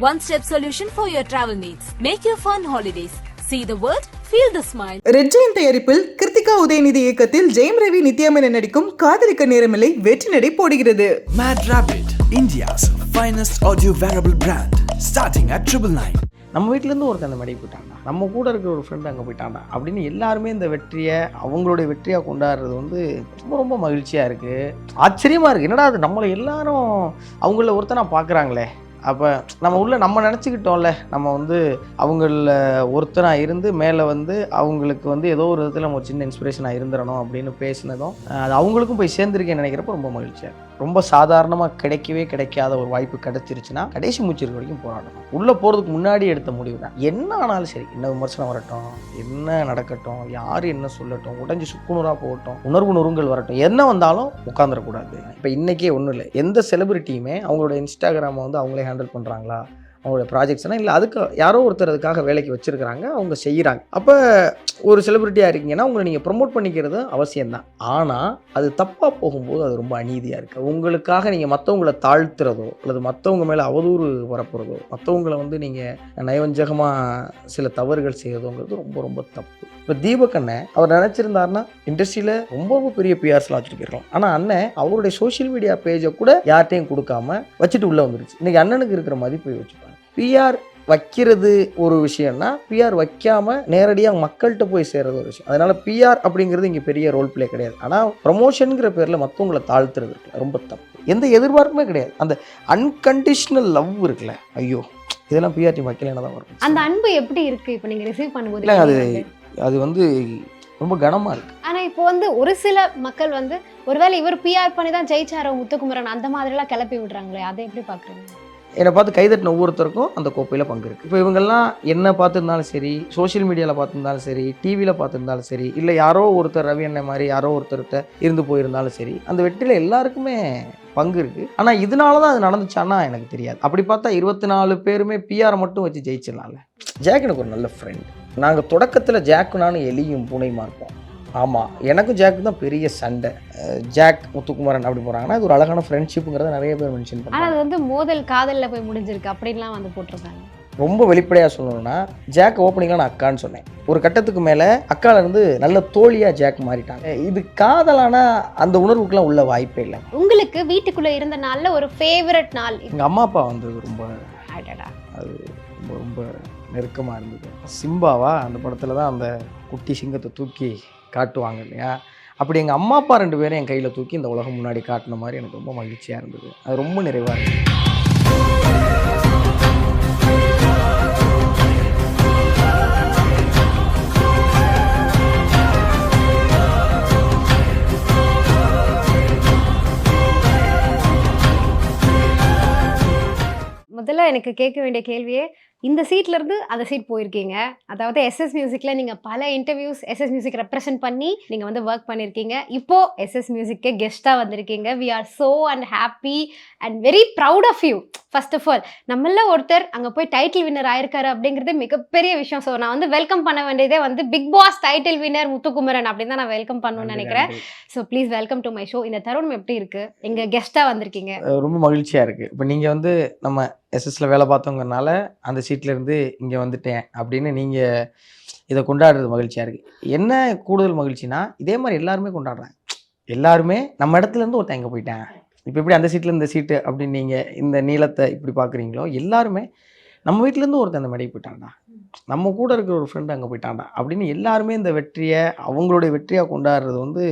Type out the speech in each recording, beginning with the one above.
One-step solution for your travel needs. Make your fun holidays. See the world, feel the smile. Red Jain தயாரிப்பில் கிருத்திகா உதயநிதி இயக்கத்தில் ஜெயம் ரவி நித்யாமேனன் நடிக்கும் காதலிக்க நேரமில்லை வெற்றி நடை போடுகிறது. Mad Rabbit, India's finest audio wearable brand, starting at 999. நம்ம வீட்டிலேருந்து ஒருத்தன் அந்த மேடைக்கு போயிட்டான்டா, நம்ம கூட இருக்கிற ஒரு ஃப்ரெண்டு அங்கே போயிட்டான்டா அப்படின்னு எல்லாருமே இந்த வெற்றியை அவங்களுடைய வெற்றியாக கொண்டாடுறது வந்து ரொம்ப ரொம்ப மகிழ்ச்சியாக இருக்குது. ஆச்சரியமாக இருக்குது, என்னடா அது நம்மளை எல்லாரும் அவங்கள ஒருத்தனா பார்க்குறாங்களே. அப்போ நம்ம நினச்சிக்கிட்டோம்ல, நம்ம வந்து அவங்கள ஒருத்தனாக இருந்து மேலே வந்து அவங்களுக்கு வந்து ஏதோ ஒரு விதத்தில் நம்ம ஒரு சின்ன இன்ஸ்பிரேஷனாக இருந்துடணும் அப்படின்னு பேசினதும் அது அவங்களுக்கும் போய் சேர்ந்துருக்கேன்னு நினைக்கிறப்ப ரொம்ப மகிழ்ச்சியாக. ரொம்ப சாதாரணமாக கிடைக்காத ஒரு வாய்ப்பு கிடைச்சிருச்சுன்னா கடைசி மூச்சு இருக்க வரைக்கும் போராடணும். உள்ளே போகிறதுக்கு முன்னாடி எடுத்த முடிவு தான். என்ன ஆனாலும் சரி, என்ன விமர்சனம் வரட்டும், என்ன நடக்கட்டும், யார் என்ன சொல்லட்டும், உடஞ்சி சுக்குநூறாக போகட்டும், உணர்வு நொறுங்கள் வரட்டும், என்ன வந்தாலும் உட்காந்துடக்கூடாது. இப்போ இன்றைக்கே ஒன்றும் இல்லை, எந்த செலிபிரிட்டியுமே அவங்களோட இன்ஸ்டாகிராமை வந்து அவங்களே ஹேண்டில் பண்ணுறாங்களா, அவங்களோட ப்ராஜெக்ட்ஸ்னால் இல்லை, அதுக்கு யாரோ ஒருத்தர் அதுக்காக வேலைக்கு வச்சுருக்கிறாங்க, அவங்க செய்கிறாங்க. அப்போ ஒரு செலிபிரிட்டியாக இருக்கீங்கன்னா உங்களை நீங்கள் ப்ரொமோட் பண்ணிக்கிறது அவசியம்தான். ஆனால் அது தப்பாக போகும்போது அது ரொம்ப அநீதியாக இருக்குது. உங்களுக்காக நீங்கள் மற்றவங்களை தாழ்த்துறதோ அல்லது மற்றவங்க மேலே அவதூறு வரப்போகிறதோ, மற்றவங்களை வந்து நீங்கள் நயவஞ்சகமாக சில தவறுகள் செய்கிறதோங்கிறது ரொம்ப ரொம்ப தப்பு. இப்போ தீபக் அண்ணன் அவர் நினச்சிருந்தாருன்னா இண்டஸ்ட்ரியில் ரொம்ப ரொம்ப பெரிய பிஆர்ஸ்லாம் வச்சுட்டு போயிருக்கலாம். ஆனால் அண்ணன் அவருடைய சோஷியல் மீடியா பேஜை கூட யார்ட்டையும் கொடுக்காம வச்சுட்டு உள்ளே வந்துருச்சு. இன்றைக்கி அண்ணனுக்கு இருக்கிற மதிப்பை வச்சுப்பாங்க. பிஆர் வைக்கிறது ஒரு விஷயம்னா பிஆர் வைக்காமல் நேரடியாக மக்கள்கிட்ட போய் சேர்றது ஒரு விஷயம். அதனால் பிஆர் அப்படிங்கிறது இங்கே பெரிய ரோல் பிளே கிடையாது. ஆனால் ப்ரமோஷனுங்கிற பேரில் மற்றவங்களை தாழ்த்துறது இருக்குல்ல, ரொம்ப தப்பு. எந்த எதிர்பார்ப்புமே கிடையாது. அந்த அன்கண்டிஷனல் லவ் இருக்குல்ல, ஐயோ இதெல்லாம் பிஆர் டீம் வைக்கலன்னு தான் வரும். அந்த அன்பு எப்படி இருக்குது இப்போ நீங்கள் ரிசீவ் பண்ணும்போது? இல்லை, அது வந்து ரொம்ப கனமாக இருக்குது. ஆனால் இப்போ வந்து ஒரு சில மக்கள் வந்து ஒருவேளை இவர் பிஆர் பண்ணி தான் ஜெயிச்சாரோ முத்துக்குமரன் அந்த மாதிரிலாம் கிளப்பி விடுறாங்களே, அதை எப்படி பார்க்குறீங்க? என்னை பார்த்து கைதட்டின ஒவ்வொருத்தருக்கும் அந்த கோப்பையில் பங்கு இருக்குது. இப்போ இவங்கெல்லாம் என்ன பார்த்துருந்தாலும் சரி, சோஷியல் மீடியாவில் பார்த்துருந்தாலும் சரி, டிவியில் பார்த்துருந்தாலும் சரி, இல்லை யாரோ ஒருத்தர் ரவி அண்ணன் மாதிரி யாரோ ஒருத்தர்கிட்ட இருந்து போயிருந்தாலும் சரி, அந்த வெற்றியில் எல்லாருக்குமே பங்கு இருக்குது. ஆனால் இதனால தான் அது நடந்துச்சான்னா எனக்கு தெரியாது. அப்படி பார்த்தா 24 பேருமே பிஆரை மட்டும் வச்சு ஜெயிச்சிடலாம்ல. ஜாக் எனக்கு ஒரு நல்ல ஃப்ரெண்ட். நாங்கள் தொடக்கத்தில் ஜாக்கு நானும் எலியும் பூனையுமா இருப்போம். ஆமாம், எனக்கும் ஜாக்கு தான் பெரிய சண்டை. ஜாக் முத்துக்குமரன் அப்படி போகிறாங்கன்னா அது ஒரு அழகான ஃப்ரெண்ட்ஷிப்புங்கிறத நிறைய பேர் மென்ஷன் பண்ணுறாங்க. ஆனால் அது வந்து மோதல் காதலில் போய் முடிஞ்சிருக்கு அப்படின்லாம் வந்து போட்டிருக்காங்க. ரொம்ப வெளிப்படையாக சொல்லணும்னா ஜாக் ஓப்பனிங்லாம் நான் அக்கான்னு சொன்னேன். ஒரு கட்டத்துக்கு மேலே அக்காலேருந்து நல்ல தோழியாக ஜாக் மாறிட்டாங்க. இது காதலானா அந்த உணர்வுக்குலாம் உள்ள வாய்ப்பே இல்லை. உங்களுக்கு வீட்டுக்குள்ளே இருந்த நாளில் ஒரு ஃபேவரட் நாள்? எங்கள் அம்மா அப்பா வந்து ரொம்ப அது ரொம்ப ரொம்ப நெருக்கமாக இருந்தது. சிம்பாவா அந்த படத்தில் தான் அந்த குட்டி சிங்கத்தை தூக்கி காட்டுவாங்க இல்லையா, அப்படி எங்கள் அம்மா அப்பா 2 பேரும் என் கையில் தூக்கி இந்த உலகம் முன்னாடி காட்டின மாதிரி எனக்கு ரொம்ப மகிழ்ச்சியாக இருந்தது. அது ரொம்ப நிறைவாக இருந்தது. முதல்ல எனக்கு கேட்க வேண்டிய கேள்வியே, இந்த சீட்லேருந்து அந்த சீட் போயிருக்கீங்க. அதாவது எஸ்எஸ் மியூசிக்கில் நீங்கள் பல இன்டர்வியூஸ் எஸ்எஸ் மியூசிக் ரெப்ரசென்ட் பண்ணி நீங்கள் வந்து ஒர்க் பண்ணியிருக்கீங்க. இப்போது எஸ்எஸ் மியூசிக்கே கெஸ்ட்டாக வந்திருக்கீங்க. We are so and happy and very proud of you. First of all நம்மள ஒருத்தர் அங்கே போய் டைட்டில் வின்னர் ஆயிருக்காரு அப்படிங்கிறது மிகப்பெரிய விஷயம். ஸோ நான் வந்து வெல்கம் பண்ண வேண்டியதே வந்து big boss title winner Muthukumaran அப்படின்னு தான் நான் வெல்கம் பண்ணணும்னு நினைக்கிறேன். So please welcome to my show. இந்த தருணம் எப்படி இருக்குது? எங்கள் கெஸ்ட்டாக வந்திருக்கீங்க. ரொம்ப மகிழ்ச்சியாக இருக்குது. இப்போ நீங்கள் வந்து நம்ம எஸ்எஸ்ல வேலை பார்த்தவங்கனால அந்த சீட்லேருந்து இங்கே வந்துட்டேன் அப்படின்னு நீங்கள் இதை கொண்டாடுறது மகிழ்ச்சியாக இருக்குது. என்ன கூடுதல் மகிழ்ச்சினா இதே மாதிரி எல்லாருமே கொண்டாடுறாங்க. எல்லாருமே நம்ம இடத்துலேருந்து ஒருத்தன் எங்கே போயிட்டேன், இப்போ எப்படி அந்த சீட்டில் இந்த சீட்டு அப்படின்னு நீங்கள் இந்த நீளத்தை இப்படி பார்க்குறீங்களோ, எல்லாருமே நம்ம வீட்டிலேருந்து ஒருத்தன் அந்த மேடைக்கு போயிட்டான்டா, நம்ம கூட இருக்கிற ஒரு ஃப்ரெண்டு அங்கே போயிட்டான்டா அப்படின்னு எல்லாருமே இந்த வெற்றியை அவங்களுடைய வெற்றியாக கொண்டாடுறது வந்து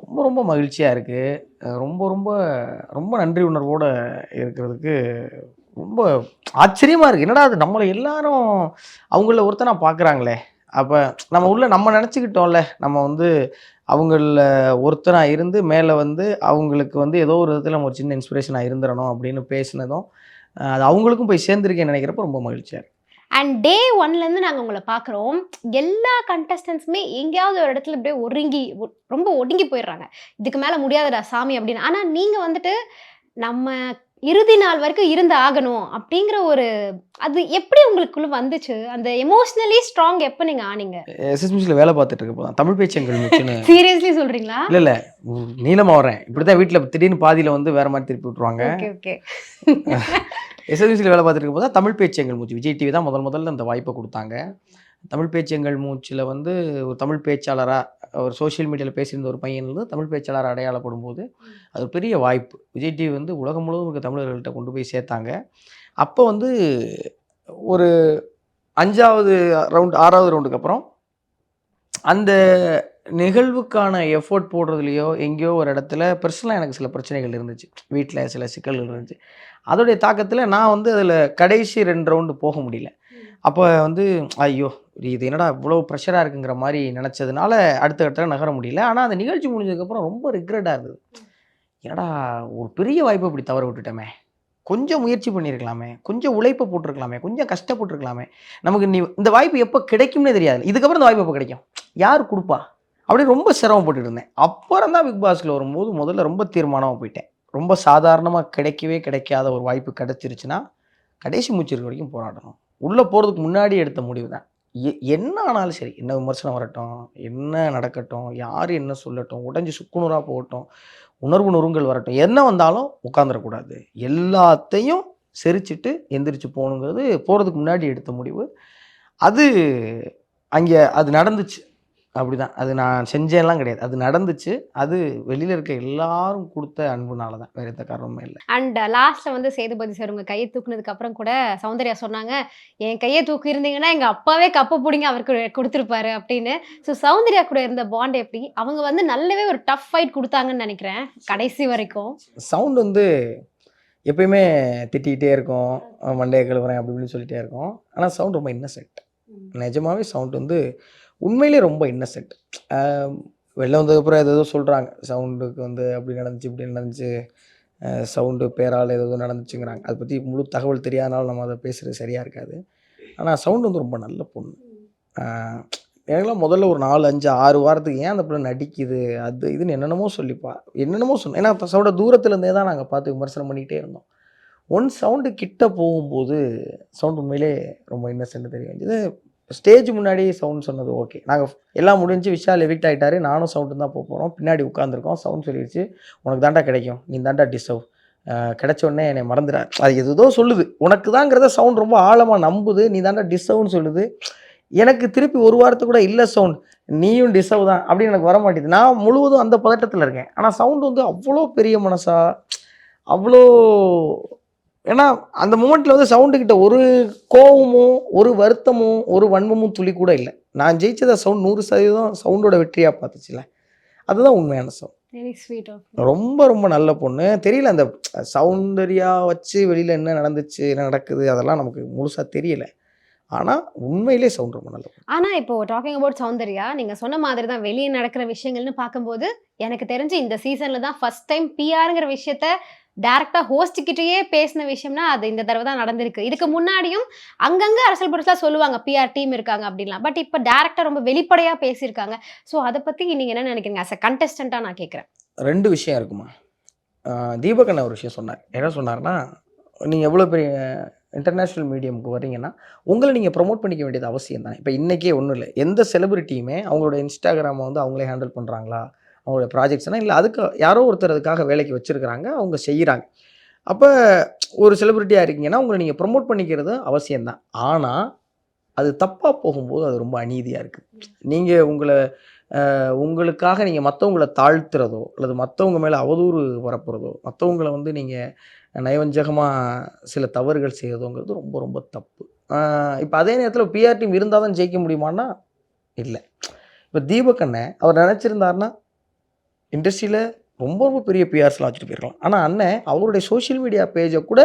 ரொம்ப ரொம்ப மகிழ்ச்சியாக இருக்குது. ரொம்ப ரொம்ப ரொம்ப நன்றி உணர்வோடு இருக்கிறதுக்கு ரொம்ப ஆச்சரியமாக இருக்குது. என்னடா அது நம்மளை எல்லாரும் அவங்கள ஒருத்தனா பார்க்குறாங்களே. அப்போ நம்ம நினச்சிக்கிட்டோம்ல, நம்ம வந்து அவங்கள ஒருத்தனாக இருந்து மேலே வந்து அவங்களுக்கு வந்து ஏதோ ஒரு விதத்தில் நம்ம ஒரு சின்ன இன்ஸ்பிரேஷனாக இருந்துடணும் அப்படின்னு பேசினதும் அது அவங்களுக்கும் போய் சேர்ந்துருக்கேன்னு நினைக்கிறப்ப ரொம்ப மகிழ்ச்சியாக இருக்குது. அண்ட் டே 1லேருந்து நாங்கள் உங்களை பார்க்குறோம். எல்லா கண்டஸ்டன்ஸுமே எங்கேயாவது ஒரு இடத்துல இப்படியே ரொம்ப ஒடுங்கி போயிடுறாங்க. இதுக்கு மேலே முடியாதுடா சாமி அப்படின்னு. ஆனால் நீங்கள் வந்துட்டு நம்ம இறுதி நாள் வரைக்கும் இருந்து ஆகணும் அப்படிங்கிற ஒரு அது எப்படி உங்களுக்குள்ள வந்துச்சு? அந்த எமோஷனலி ஸ்ட்ராங் எப்போ நீங்கள் ஆனீங்க? எஸ்எஸ் மியூசிக்கில் வேலை பார்த்துட்டு இருக்க போதான் தமிழ் பேச்சங்கள் மிச்சுன்னு. சீரியஸ்லி சொல்கிறீங்களா? இல்லை நீளமாக வரேன். இப்படி தான் வீட்டில் திடீர்னு பாதியில் வந்து வேறு மாதிரி திருப்பி விட்ருவாங்க. ஓகே எஸ்எஸ்சியில் வேலை பார்த்துட்டு இருக்கும்போது தான் தமிழ் பேச்சு எங்கள் மூச்சு விஜய் டிவி தான் முதல்ல அந்த வாய்ப்பை கொடுத்தாங்க. தமிழ் பேச்சு எங்கள் மூச்சில் வந்து ஒரு தமிழ் பேச்சாளராக ஒரு சோஷியல் மீடியாவில் பேசியிருந்த ஒரு பையன் வந்து தமிழ் பேச்சாளர் அடையாளப்படும் போது அது ஒரு பெரிய வாய்ப்பு. விஜய் டிவி வந்து உலகம் முழுவதும் இருக்க தமிழர்கள்ட்ட கொண்டு போய் சேர்த்தாங்க. அப்போ வந்து ஒரு 5வது ரவுண்ட் 6வது ரவுண்டுக்கு அப்புறம் அந்த நிகழ்வுக்கான எஃபோர்ட் போடுறதுலையோ எங்கேயோ ஒரு இடத்துல பர்சனலாக எனக்கு சில பிரச்சனைகள் இருந்துச்சு, வீட்டில் சில சிக்கல்கள் இருந்துச்சு. அதோடைய தாக்கத்தில் நான் வந்து அதில் கடைசி 2 ரவுண்டு போக முடியல. அப்போ வந்து ஐயோ இது என்னடா இவ்வளோ ப்ரெஷராக இருக்குங்கிற மாதிரி நினச்சதுனால அடுத்த கட்டத்தில் நகர முடியல. ஆனால் அந்த நிகழ்ச்சி முடிஞ்சதுக்கப்புறம் ரொம்ப ரிக்ரெட்டாக இருந்தது. என்னடா ஒரு பெரிய வாய்ப்பை இப்படி தவற விட்டுட்டோமே, கொஞ்சம் முயற்சி பண்ணியிருக்கலாமே, கொஞ்சம் உழைப்பை போட்டிருக்கலாமே, கொஞ்சம் கஷ்டப்பட்டுருக்கலாமே, நமக்கு இந்த வாய்ப்பு எப்போ கிடைக்கும்னே தெரியாது, இதுக்கப்புறம் இந்த வாய்ப்பு எப்போ கிடைக்கும், யார் கொடுப்பா அப்படின்னு ரொம்ப சிரமப்பட்டு இருந்தேன். அப்புறம் தான் பிக் பாஸில் வரும்போது முதல்ல ரொம்ப தீர்மானமாக போயிட்டேன். ரொம்ப சாதாரணமாக கிடைக்கவே கிடைக்காத ஒரு வாய்ப்பு கிடச்சிருச்சுன்னா கடைசி மூச்சு இருக்க வரைக்கும் போராடணும். உள்ளே போகிறதுக்கு முன்னாடி எடுத்த முடிவு தான். என்ன ஆனாலும் சரி, என்ன விமர்சனம் வரட்டும், என்ன நடக்கட்டும், யார் என்ன சொல்லட்டும், உடஞ்சி சுக்குநூறாக போகட்டும், உணர்வு நொறுங்கல் வரட்டும், என்ன வந்தாலும் உட்காந்துடக்கூடாது, எல்லாத்தையும் செரிச்சிட்டு எந்திரிச்சு போகணுங்கிறது போகிறதுக்கு முன்னாடி எடுத்த முடிவு. அது அங்கே அது நடந்துச்சு. அப்படிதான், அது நான் செஞ்சேன்லாம் கிடையாது, அது நடந்துச்சு. அது வெளியில் இருக்க எல்லாரும் கொடுத்த அன்புனால தான், வேறு எந்த காரணமும் இல்லை. அண்ட் லாஸ்ட்டில் வந்து சேதுபதி சார் உங்கள் கையை தூக்குனதுக்கு அப்புறம் கூட சௌந்தர்யா சொன்னாங்க, என் கையை தூக்கி இருந்தீங்கன்னா எங்கள் அப்பாவே கப்பை பிடிங்க அவருக்கு கொடுத்துருப்பாரு அப்படின்னு. ஸோ சௌந்தர்யா கூட இருந்த பாண்ட் எப்படி? அவங்க வந்து நல்லாவே ஒரு டஃப் ஃபைட் கொடுத்தாங்கன்னு நினைக்கிறேன் கடைசி வரைக்கும். சவுண்ட் வந்து எப்பயுமே திட்டிகிட்டே இருக்கும், மண்டையை கழுவுறேன் அப்படி இப்படின்னு சொல்லிகிட்டே இருக்கும். ஆனால் சவுண்ட் ரொம்ப இன்னசென்ட். நிஜமாகவே சவுண்ட் வந்து உண்மையிலே ரொம்ப இன்னசென்ட். வெளில வந்ததுக்கப்புறம் ஏதோ சொல்கிறாங்க, சவுண்டுக்கு வந்து அப்படி நடந்துச்சு இப்படி நடந்துச்சு, சவுண்டு பேரால் ஏதோ நடந்துச்சுங்கிறாங்க. அதை பற்றி முழு தகவல் தெரியாதனால நம்ம அதை பேசுகிறது சரியாக இருக்காது. ஆனால் சவுண்டு வந்து ரொம்ப நல்ல பொண்ணு. எனக்குலாம் முதல்ல ஒரு 4, 5, 6 வாரத்துக்கு ஏன் அந்த பிள்ளை நடிக்குது அது இதுன்னு என்னென்னமோ சொன்னேன். ஏன்னா சவுண்டை தூரத்துலேருந்தே தான் நாங்கள் பார்த்து விமர்சனம் பண்ணிக்கிட்டே இருந்தோம். சவுண்டு கிட்ட போகும்போது சவுண்ட் உண்மையிலே ரொம்ப இன்னசென்ட் தெரிய வேண்டியது. ஸ்டேஜ் முன்னாடி சவுண்ட் சொன்னது ஓகே, நாங்கள் எல்லாம் முடிஞ்சு விஷால் எவிக்ட் ஆகிட்டாரு, நானும் சவுண்டு தான் போகிறோம், பின்னாடி உட்காந்துருக்கோம். சவுண்ட் சொல்லிடுச்சு, உனக்கு தாண்டா கிடைக்கும், நீ தாண்டா டிசர்வ், கிடைச்ச உடனே என்னை மறந்துடார், அது எதுதோ சொல்லுது, உனக்கு தாங்கிறத சவுண்ட் ரொம்ப ஆழமாக நம்புது, நீ தாண்டா டிசர்வ்னு சொல்லுது. எனக்கு திருப்பி ஒரு வாரத்துக்கு கூட இல்லை சவுண்ட் நீயும் டிசர்வ் தான் அப்படின்னு எனக்கு வர மாட்டேது. நான் முழுவதும் அந்த பதட்டத்தில் இருக்கேன். ஆனால் சவுண்ட் வந்து அவ்வளோ பெரிய மனசா, அவ்வளோ, ஏன்னா அந்த மூமெண்ட்டில் வந்து சவுண்டுக்கிட்ட ஒரு கோபமும் ஒரு வருத்தமும் ஒரு வன்மமும் துளி கூட இல்லை. நான் ஜெயிச்சதை சவுண்ட் 100% சவுண்டோட வெற்றியாக பார்த்துச்சுல, அதுதான் உண்மையான சவுண்ட். Very sweet. ரொம்ப ரொம்ப நல்ல பொண்ணு. தெரியல அந்த சௌந்தர்யா வச்சு வெளியில் என்ன நடந்துச்சு என்ன நடக்குது அதெல்லாம் நமக்கு முழுசாக தெரியல. ஆனால் உண்மையிலே சவுண்ட் ரொம்ப நல்ல பொண்ணு. ஆனால் இப்போ டாக்கிங் அபவுட் சௌந்தர்யா, நீங்கள் சொன்ன மாதிரி தான் வெளியே நடக்கிற விஷயங்கள்னு பார்க்கும்போது எனக்கு தெரிஞ்சு இந்த சீசனில் தான் ஃபர்ஸ்ட் டைம் பிஆருங்கிற விஷயத்த டேரக்டாக ஹோஸ்ட்கிட்டயே பேசின விஷயம்னா அது இந்த தடவை தான் நடந்திருக்கு. இதுக்கு முன்னாடியும் அங்கங்கே அரசியல் புரட்சியாக சொல்லுவாங்க பிஆர் டீம் இருக்காங்க அப்படின்லாம், பட் இப்போ டேரக்டாக ரொம்ப வெளிப்படையாக பேசியிருக்காங்க. ஸோ அதை பற்றி நீங்கள் என்ன நினைக்கிறீங்க ஆஸ் அ கண்டெஸ்டண்ட்டாக நான் கேட்குறேன். 2 விஷயம் இருக்குமா. தீபக் ஒரு விஷயம் சொன்னார். என்ன சொன்னார்னா, நீங்கள் எவ்வளோ பெரிய இன்டர்நேஷ்னல் மீடியமுக்கு வரீங்கன்னா உங்களை நீங்கள் ப்ரொமோட் பண்ணிக்க வேண்டியது அவசியம் தானே. இப்போ இன்றைக்கே ஒன்றும் இல்லை, எந்த செலிபிரிட்டியுமே அவங்களோட இன்ஸ்டாகிராமை வந்து அவங்களே ஹேண்டில் பண்ணுறாங்களா, அவங்களோட ப்ராஜெக்ட்ஸ்னால் இல்லை, அதுக்கு யாரோ ஒருத்தர் அதுக்காக வேலைக்கு வச்சுருக்கிறாங்க, அவங்க செய்கிறாங்க. அப்போ ஒரு செலிபிரிட்டியாக இருக்கீங்கன்னா உங்களை நீங்கள் ப்ரொமோட் பண்ணிக்கிறது அவசியம்தான். ஆனால் அது தப்பாக போகும்போது அது ரொம்ப அநீதியாக இருக்குது. நீங்கள் உங்களுக்காக நீங்கள் மற்றவங்கள தாழ்த்துறதோ அல்லது மற்றவங்க மேலே அவதூறு பரப்புறதோ, மற்றவங்கள வந்து நீங்கள் நயவஞ்சகமாக சில தவறுகள் செய்யறதோங்கிறது ரொம்ப ரொம்ப தப்பு. இப்போ அதே நேரத்தில் பிஆர் டீம் இருந்தால் தான் ஜெயிக்க முடியுமான்னா இல்லை. இப்போ தீபக் அவர் நினச்சிருந்தாருன்னா இண்டஸ்ட்ரியில் ரொம்ப ரொம்ப பெரிய பிஆர்ஸ்லாம் வச்சுட்டு போயிருக்கலாம். ஆனால் அண்ணன் அவருடைய சோஷியல் மீடியா பேஜை கூட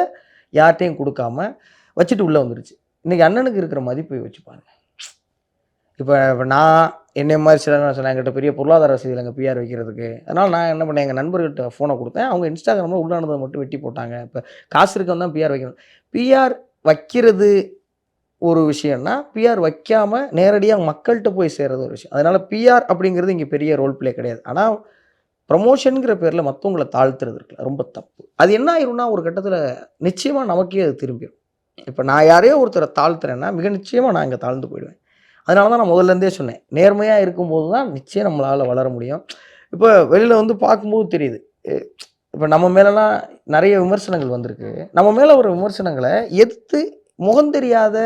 யார்கிட்டையும் கொடுக்காம வச்சுட்டு உள்ளே வந்துருச்சு. இன்றைக்கி அண்ணனுக்கு இருக்கிற மதிப்பை வச்சு பாருங்க. இப்போ நான் என்னை மாதிரி சில சொன்னேன், என்கிட்ட பெரிய பொருளாதார வசதியில் எங்கள் பிஆர் வைக்கிறதுக்கு. அதனால் நான் என்ன பண்ணேன், எங்கள் நண்பர்கிட்ட ஃபோனை கொடுத்தேன், அவங்க இன்ஸ்டாகிராமில் உள்ளானதை மட்டும் வெட்டி போட்டாங்க. இப்போ காசு இருக்கவங்க தான் பிஆர் வைக்கணும். பிஆர் வைக்கிறது ஒரு விஷயம்னா பிஆர் வைக்காமல் நேரடியாக மக்கள்கிட்ட போய் சேர்றது ஒரு விஷயம். அதனால் பிஆர் அப்படிங்கிறது இங்கே பெரிய ரோல் பிளே கிடையாது. ஆனால் ப்ரமோஷனுங்கிற பேரில் மற்றவங்களை தாழ்த்துறது இருக்குல்ல, ரொம்ப தப்பு. அது என்ன ஆயிரும்னா ஒரு கட்டத்தில் நிச்சயமாக நமக்கே அது திரும்பிடும். இப்போ நான் யாரையோ ஒருத்தரை தாழ்த்துறேன்னா மிக நிச்சயமாக நான் இங்கே தாழ்ந்து போயிடுவேன். அதனால தான் நான் முதல்லேருந்தே சொன்னேன், நேர்மையாக இருக்கும்போது தான் நிச்சயம் நம்மளால் வளர முடியும். இப்போ வெளியில் வந்து பார்க்கும்போது தெரியுது, இப்போ நம்ம மேலெல்லாம் நிறைய விமர்சனங்கள் வந்திருக்கு. நம்ம மேலே ஒரு விமர்சனங்களை எதிர்த்து முகம் தெரியாத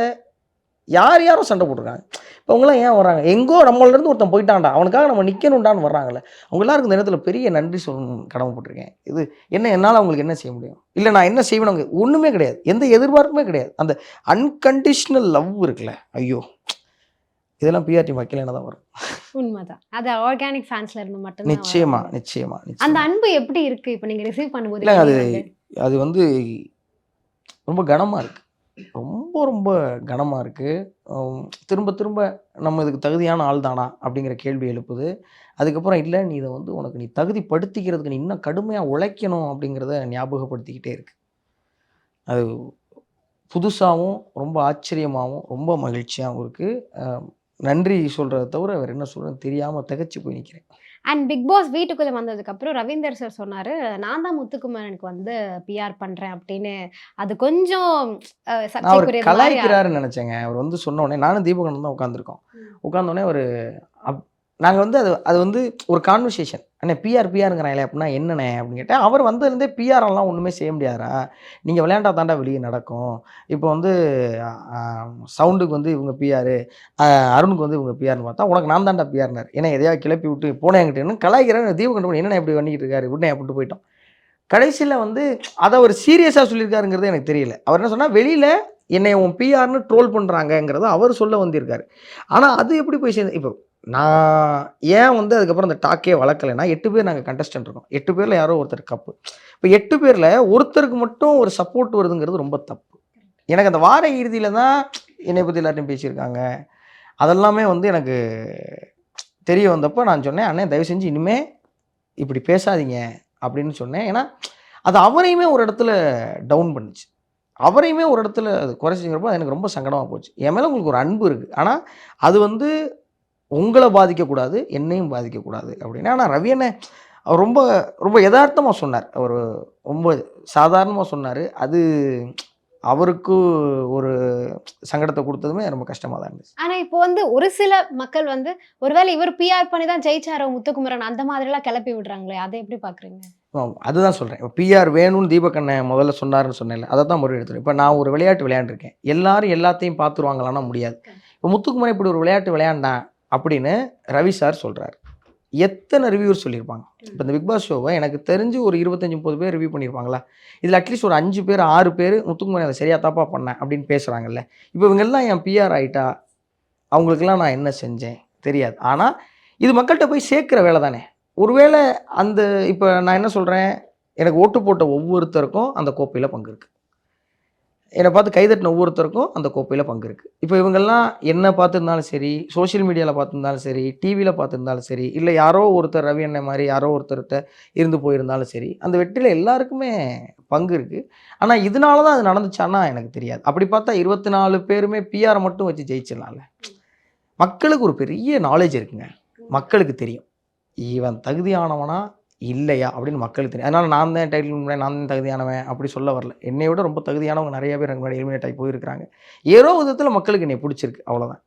யார் யாரும் சண்டை போட்டிருக்காங்க. இப்போ அவங்களாம் ஏன் வர்றாங்க? எங்கோ நம்மளிருந்து ஒருத்தன் போயிட்டான்டா, அவனுக்காக நம்ம நிற்கணுண்டான்னு வர்றாங்களே. அவங்க எல்லாருக்கும் இந்த நேரத்தில் பெரிய நன்றி சொல்லணும் கடமைப்பட்டிருக்கேன். இது என்ன, என்னால் அவங்களுக்கு என்ன செய்ய முடியும், இல்லை நான் என்ன செய்வேன், அவங்க ஒன்றுமே கிடையாது, எந்த எதிர்பார்ப்புமே கிடையாது. அந்த அன்கண்டிஷனல் லவ் இருக்குல்ல, ஐயோ இதெல்லாம் பிஆர்டி வைக்கலன்னு தான் வரும். உண்மைதான். அது ஆர்கானிக் ஃபேன்ஸ்ல இருந்து மட்டும் நிச்சயமா நிச்சயமா அந்த அன்பு எப்படி இருக்கு இப்போ நீங்க ரிசீவ் பண்ணும்போது? இல்லை அது வந்து ரொம்ப கனமாக இருக்குது, ரொம்ப ரொம்ப கனமாக இருக்குது. திரும்ப திரும்ப நம்ம இதுக்கு தகுதியான ஆள் தானா அப்படிங்கிற கேள்வி எழுப்புது. அதுக்கப்புறம் இல்லை, நீ இதை வந்து உனக்கு நீ தகுதிப்படுத்திக்கிறதுக்கு நீ இன்னும் கடுமையாக உழைக்கணும் அப்படிங்கிறத ஞாபகப்படுத்திக்கிட்டே இருக்கு. அது புதுசாகவும் ரொம்ப ஆச்சரியமாகவும் ரொம்ப மகிழ்ச்சியாகவும் இருக்குது. நன்றி சொல்கிறத தவிர வேறு என்ன சொல்கிறேன்னு தெரியாமல் திகச்சு போய் நிற்கிறேன். அண்ட் பிக் பாஸ் வீட்டுக்குள்ளே வந்ததுக்கப்புறம் ரவீந்தர் சார் சொன்னார், நான் தான் முத்துக்குமரனுக்கு வந்து பிஆர் பண்ணுறேன் அப்படின்னு. அது கொஞ்சம் நான் அவர் கலாய்க்கிறாருன்னு நினச்சேங்க. அவர் வந்து சொன்னோடனே நானும் தீபகண்ணன் தான் உட்காந்துருக்கோம். உட்காந்தோடனே ஒரு நாங்கள் வந்து அது வந்து ஒரு கான்வர்சேஷன். அண்ணே பிஆருங்கிறாங்களே அப்படின்னா என்னண்ணே அப்படின்னு கேட்டேன். அவர் வந்ததுலேருந்தே பிஆரெல்லாம் ஒன்றுமே செய்ய முடியாதா, நீங்கள் விளையாண்டா தாண்டா வெளியே நடக்கும். இப்போ வந்து சவுண்டுக்கு வந்து இவங்க பிஆர், அருணுக்கு வந்து இவங்க பிஆர்னு பார்த்தா உனக்கு நான் தாண்டா பிஆர்னார். ஏன்னா எதையாவது கிளப்பி விட்டு போனேன் என்கிட்ட கலாய்க்கிறேன். தீபகண்டன் என்னென்ன எப்படி பண்ணிக்கிட்டு இருக்காரு உடனே அப்படின்ட்டு போயிட்டோம். கடைசியில் வந்து அதை அவர் சீரியஸாக சொல்லியிருக்காருங்கிறது எனக்கு தெரியல. அவர் என்ன சொன்னால், வெளியில் என்னை உன் பிஆர்னு ட்ரோல் பண்ணுறாங்கங்கிறத அவர் சொல்ல வந்திருக்காரு. ஆனால் அது எப்படி போய் சேர்ந்து, இப்போ நான் ஏன் வந்து அதுக்கப்புறம் அந்த டாக்கே வளர்க்கலைன்னா, 8 பேர் நாங்கள் கண்டஸ்டன்ட் இருக்கோம். 8 பேரில் யாரோ ஒருத்தர் கப்பு. இப்போ 8 பேரில் ஒருத்தருக்கு மட்டும் ஒரு சப்போர்ட் வருதுங்கிறது ரொம்ப தப்பு. எனக்கு அந்த வார இறுதியில் தான் என்னை பற்றி எல்லாத்தையும் பேசியிருக்காங்க. அதெல்லாமே வந்து எனக்கு தெரிய வந்தப்போ நான் சொன்னேன், அண்ணே தயவு செஞ்சு இனிமேல் இப்படி பேசாதீங்க அப்படின்னு சொன்னேன். ஏன்னா அது அவரையுமே ஒரு இடத்துல டவுன் பண்ணிச்சு, அவரையுமே ஒரு இடத்துல அது குறைச்சிங்கிறப்போ எனக்கு ரொம்ப சங்கடமாக போச்சு. என் மேலே உங்களுக்கு ஒரு அன்பு இருக்குது, ஆனால் அது வந்து உங்களை பாதிக்கக்கூடாது, என்னையும் பாதிக்கக்கூடாது அப்படின்னு. ஆனால் ரவி அண்ணன் அவர் ரொம்ப ரொம்ப யதார்த்தமாக சொன்னார். அவர் ரொம்ப சாதாரணமாக சொன்னார். அது அவருக்கு ஒரு சங்கடத்தை கொடுத்ததுமே ரொம்ப கஷ்டமாக தான் இருந்துச்சு. ஆனால் இப்போ வந்து ஒரு சில மக்கள் வந்து ஒருவேளை இவர் பிஆர் பண்ணி தான் ஜெயிச்சாரோ முத்துக்குமரன் அந்த மாதிரிலாம் கிளப்பி விடுறாங்களே, அதை எப்படி பார்க்குறீங்க? அதுதான் சொல்கிறேன். இப்போ பிஆர் வேணும்னு தீபகண்ணன் முதல்ல சொன்னார்னு சொன்னேன், அதை தான் முறை எடுத்துருக்கேன். இப்போ நான் ஒரு விளையாட்டு விளையாண்டுருக்கேன், எல்லாரும் எல்லாத்தையும் பார்த்துருவாங்களான்னா முடியாது. இப்போ முத்துக்குமரன் இப்படி ஒரு விளையாட்டு விளையாண்டான் அப்படின்னு ரவி சார் சொல்கிறார். எத்தனை ரிவ்யூர் சொல்லியிருப்பாங்க. இப்போ இந்த பிக் பாஸ் ஷோவை எனக்கு தெரிஞ்சு ஒரு 25-30 பேர் ரிவ்யூ பண்ணியிருப்பாங்களா. இதில் அட்லீஸ்ட் ஒரு 5 பேர் 6 பேர் முத்துக்குமரன் அதை சரியாக தப்பாக பண்ணேன் அப்படின்னு பேசுகிறாங்கல்ல. இப்போ இவங்கெல்லாம் என் பிஆர் ஆகிட்டா அவங்களுக்கெல்லாம் நான் என்ன செஞ்சேன் தெரியாது. ஆனால் இது மக்கள்கிட்ட போய் சேர்க்குற வேலை தானே. ஒருவேளை அந்த இப்போ நான் என்ன சொல்கிறேன், எனக்கு ஓட்டு போட்ட ஒவ்வொருத்தருக்கும் அந்த கோப்பையில் பங்கு இருக்குது, என்னை பார்த்து கைதட்டின ஒவ்வொருத்தருக்கும் அந்த கோப்பையில் பங்கு இருக்குது. இப்போ இவங்கெல்லாம் என்ன பார்த்துருந்தாலும் சரி, சோஷியல் மீடியாவில் பார்த்துருந்தாலும் சரி, டிவியில் பார்த்துருந்தாலும் சரி, இல்லை யாரோ ஒருத்தர் ரவி அண்ணன் மாதிரி யாரோ ஒருத்தர்கிட்ட இருந்து போயிருந்தாலும் சரி, அந்த வெற்றியில் எல்லாருக்குமே பங்கு இருக்குது. ஆனால் இதனால தான் அது நடந்துச்சான்னா எனக்கு தெரியாது. அப்படி பார்த்தா 24 பேருமே பிஆரை மட்டும் வச்சு ஜெயிச்சிடலாம்ல. மக்களுக்கு ஒரு பெரிய நாலேஜ் இருக்குங்க, மக்களுக்கு தெரியும் இவன் தகுதியானவனா இல்லையா அப்படின்னு மக்களுக்கு தெரியும். அதனால் நான் தான் டைட்டில் முன்னாடி நான் தான் தகுதியானவன் அப்படி சொல்ல வரல. என்னை விட ரொம்ப தகுதியானவங்க நிறைய பேர் எனக்கு முன்னாடி எலிமினேட் ஆகி போயிருக்கிறாங்க. ஏதோ விதத்தில் மக்களுக்கு என்னை பிடிச்சிருக்கு, அவ்வளோதான்.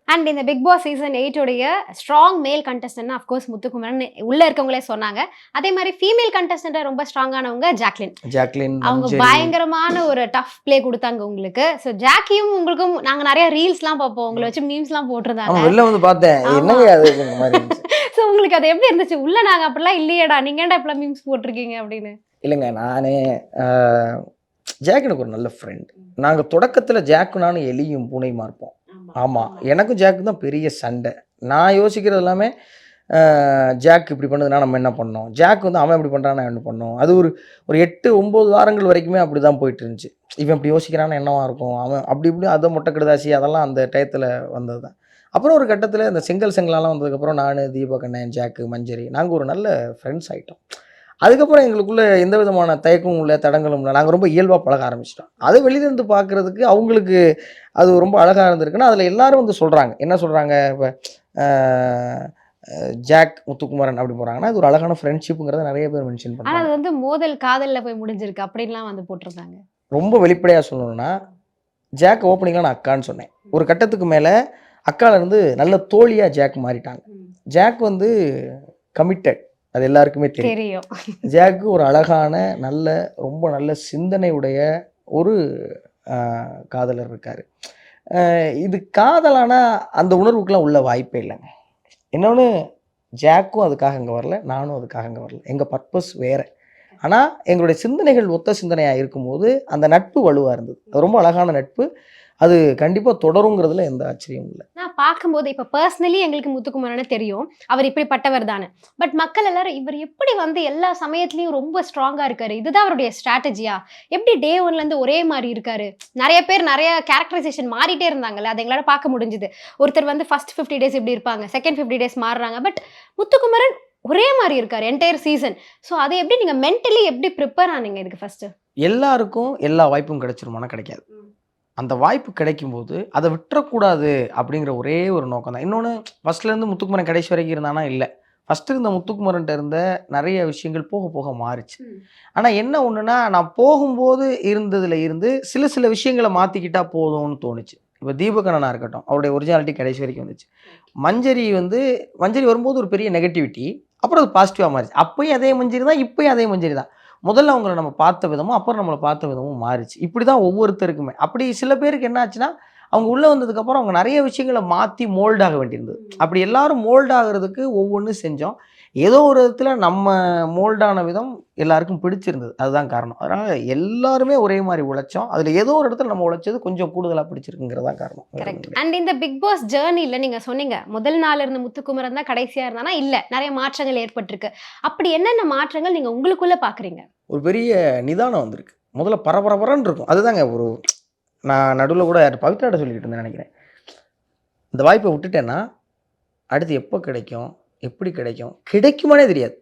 அண்ட் இந்த பிக் பாஸ் சீசன் 8 ஸ்ட்ராங் மேல் கண்டஸ்டன்ட்னா அஃப்கோர்ஸ் முத்துக்குமரன் உள்ளே இருக்கவங்களே சொன்னாங்க. அதே மாதிரி ஃபீமேல் கண்டஸ்டன்ட்டை ரொம்ப ஸ்ட்ராங்கானவங்க ஜாக்லின். அவங்க பயங்கரமான ஒரு டஃப் பிளே கொடுத்தாங்க உங்களுக்கு. ஸோ ஜாக்கியும் உங்களுக்கும் நாங்கள் நிறைய ரீல்ஸ்லாம் பார்ப்போம், உங்களை வச்சு மீம்ஸ்லாம் போட்டிருந்தாங்க. வெளில வந்து பார்த்தேன், என்னங்க அது மாதிரி. ஸோ உங்களுக்கு அது எப்படி இருந்துச்சு? உள்ள நாங்கள் அப்படிலாம் இல்லையடா, நீங்கள் ஏன்டா இப்பெல்லாம் மீம்ஸ் போட்டிருக்கீங்க அப்படின்னு? இல்லைங்க, நானே ஜாக் எனக்கு ஒரு நல்ல ஃப்ரெண்ட். நாங்கள் தொடக்கத்தில் ஜாக்கு நானும் எலியும் பூனையுமா இருப்போம். ஆமாம், எனக்கும் ஜாக்கு தான் பெரிய சண்டை. நான் யோசிக்கிறது எல்லாமே ஜாக் இப்படி பண்ணதுனா நம்ம என்ன பண்ணோம், ஜாக் வந்து அவன் இப்படி பண்ணுறான்னா என்ன பண்ணோம். அது ஒரு 8-9 வாரங்கள் வரைக்குமே அப்படி தான் போயிட்டு இருந்துச்சு. இவன் இப்படி யோசிக்கிறான்னு என்னவா இருக்கும், அவன் அப்படி இப்படி அதை மொட்டை கெடுதாசி அதெல்லாம் அந்த டயத்தில் வந்தது தான். அப்புறம் ஒரு கட்டத்தில் இந்த செங்கல்லாம் வந்ததுக்கப்புறம் நான், தீபகண்ணன், ஜாக்கு, மஞ்சரி நாங்கள் ஒரு நல்ல ஃப்ரெண்ட்ஸ் ஆகிட்டோம். அதுக்கப்புறம் எங்களுக்குள்ளே எந்த விதமான தயக்கமும் இல்லை, தடங்களும் இல்லை. நாங்கள் ரொம்ப இயல்பாக பழக ஆரம்பிச்சிட்டோம். அதை வெளியிலேருந்து பார்க்குறதுக்கு அவங்களுக்கு அது ரொம்ப அழகாக இருந்திருக்குன்னா அதில் எல்லாரும் வந்து சொல்கிறாங்க. என்ன சொல்கிறாங்க, இப்போ ஜாக் முத்துக்குமரன் அப்படி போகிறாங்கன்னா அது ஒரு அழகான ஃப்ரெண்ட்ஷிப்புங்கிறத நிறைய பேர் மென்ஷன் பண்ணுறாங்க. அது வந்து மோதல் காதலில் போய் முடிஞ்சிருக்கு அப்படின்லாம் வந்து போட்டிருந்தாங்க. ரொம்ப வெளிப்படையாக சொல்லணும்னா ஜாக் ஓப்பனிங்லாம் நான் அக்கான்னு சொன்னேன். ஒரு கட்டத்துக்கு மேலே அக்கால இருந்து நல்ல தோழியாக ஜாக் மாறிட்டாங்க. ஜாக் வந்து கமிட்டட், அது எல்லாருக்குமே தெரியும். தெரியும். ஜாக்கு ஒரு அழகான ரொம்ப நல்ல சிந்தனையுடைய ஒரு காதலர் இருக்கார். இது காதலானா அந்த உணர்வுக்கெலாம் உள்ள வாய்ப்பே இல்லைங்க. இன்னொன்று, ஜாக்கும் அதுக்காக இங்கே வரல, நானும் அதுக்காக இங்கே வரல. எங்கள் பர்பஸ் வேறு. ஆனால் எங்களுடைய சிந்தனைகள் ஒத்த சிந்தனையாக இருக்கும்போது அந்த நட்பு வலுவாக இருந்தது. அது ரொம்ப அழகான நட்பு. அது கண்டிப்பாக தொடருங்கிறதுல எந்த ஆச்சரியமும் இல்லை. நான் பார்க்கும்போது இப்போ பர்சனலி எங்களுக்கு முத்துக்குமரனை தெரியும், அவர் இப்படிப்பட்டவர் தானே. பட் மக்கள் எல்லாரும் இவர் எப்படி வந்து எல்லா சமயத்துலையும் ரொம்ப ஸ்ட்ராங்காக இருக்காரு, இதுதான் அவருடைய ஸ்ட்ராட்டஜியா, எப்படி டே ஒன்லேருந்து ஒரே மாதிரி இருக்காரு. நிறைய பேர் நிறைய கேரக்டரைசேஷன் மாறிட்டே இருந்தாங்கல்ல, அதை எங்களால் பார்க்க முடிஞ்சுது. ஒருத்தர் வந்து ஃபர்ஸ்ட் 50 days இப்படி இருப்பாங்க, செகண்ட் 50 days மாறுறாங்க. பட் முத்துக்குமரன் ஒரே மாதிரி இருக்காரு என்டையர் சீசன். ஸோ அதை எப்படி நீங்கள் மென்டலி எப்படி ப்ரிப்பேர் ஆனீங்க இதுக்கு? ஃபர்ஸ்ட் எல்லாருக்கும் எல்லா வாய்ப்பும் கிடைச்சிருமானா கிடைக்காது. அந்த வாய்ப்பு கிடைக்கும்போது அதை விட்டுறக்கூடாது அப்படிங்கிற ஒரே ஒரு நோக்கம் தான். இன்னொன்று, ஃபஸ்ட்லேருந்து முத்துக்குமரன் கடைசி வரைக்கும் இருந்தானா இல்லை. ஃபஸ்ட்டு இருந்த முத்துக்குமரன்ட்ட இருந்த நிறைய விஷயங்கள் போக போக மாறிச்சு. ஆனால் என்ன ஒன்றுனா, நான் போகும்போது இருந்ததில் இருந்து சில விஷயங்களை மாற்றிக்கிட்டா போதும்னு தோணுச்சு. இப்போ தீபகண்ணனாக இருக்கட்டும், அவருடைய ஒரிஜினாலிட்டி கடைசி வரைக்கும் வந்துச்சு. மஞ்சரி வரும்போது ஒரு பெரிய நெகட்டிவிட்டி, அப்புறம் அது பாசிட்டிவாக மாறிச்சு. அப்போயும் அதே மஞ்சரி தான், இப்போயும் அதே மஞ்சரி தான். முதல்ல அவங்கள நம்ம பார்த்த விதமும் அப்புறம் நம்மளை பார்த்த விதமும் மாறிச்சு. இப்படி தான் ஒவ்வொருத்தருக்குமே. அப்படி சில பேருக்கு என்ன ஆச்சுன்னா, அவங்க உள்ளே வந்ததுக்கப்புறம் அவங்க நிறைய விஷயங்களை மாற்றி மோல்டாக வேண்டியிருந்தது. அப்படி எல்லாரும் மோல்ட் ஆகிறதுக்கு ஒவ்வொன்றும் செஞ்சோம். ஏதோ ஒரு விதத்தில் நம்ம மோல்டான விதம் எல்லாருக்கும் பிடிச்சிருந்தது. அதுதான் காரணம். அதனால் எல்லாருமே ஒரே மாதிரி உழைச்சோம். அதில் ஏதோ ஒரு இடத்துல நம்ம உழைச்சது கொஞ்சம் கூடுதலாக பிடிச்சிருக்குங்கிறதான் காரணம். கரெக்ட். அண்ட் இந்த பிக் பாஸ் ஜேர்னியில் நீங்கள் சொன்னீங்க முதல் நாள் இருந்த முத்துக்குமரன் தான் கடைசியாக இருந்தானா? இல்லை, நிறைய மாற்றங்கள் ஏற்பட்டிருக்கு. அப்படி என்னென்ன மாற்றங்கள் நீங்கள் உங்களுக்குள்ளே பார்க்குறீங்க? ஒரு பெரிய நிதானம் வந்திருக்கு. முதல்ல பரபரன்னு இருக்கும். அதுதாங்க நான் நடுவில் கூட பவித்ராட்ட சொல்லிக்கிட்டு இருந்தேன் நினைக்கிறேன். இந்த வாய்ப்பை விட்டுட்டேன்னா அடுத்து எப்போ கிடைக்கும், எப்படி கிடைக்குமானே தெரியாது.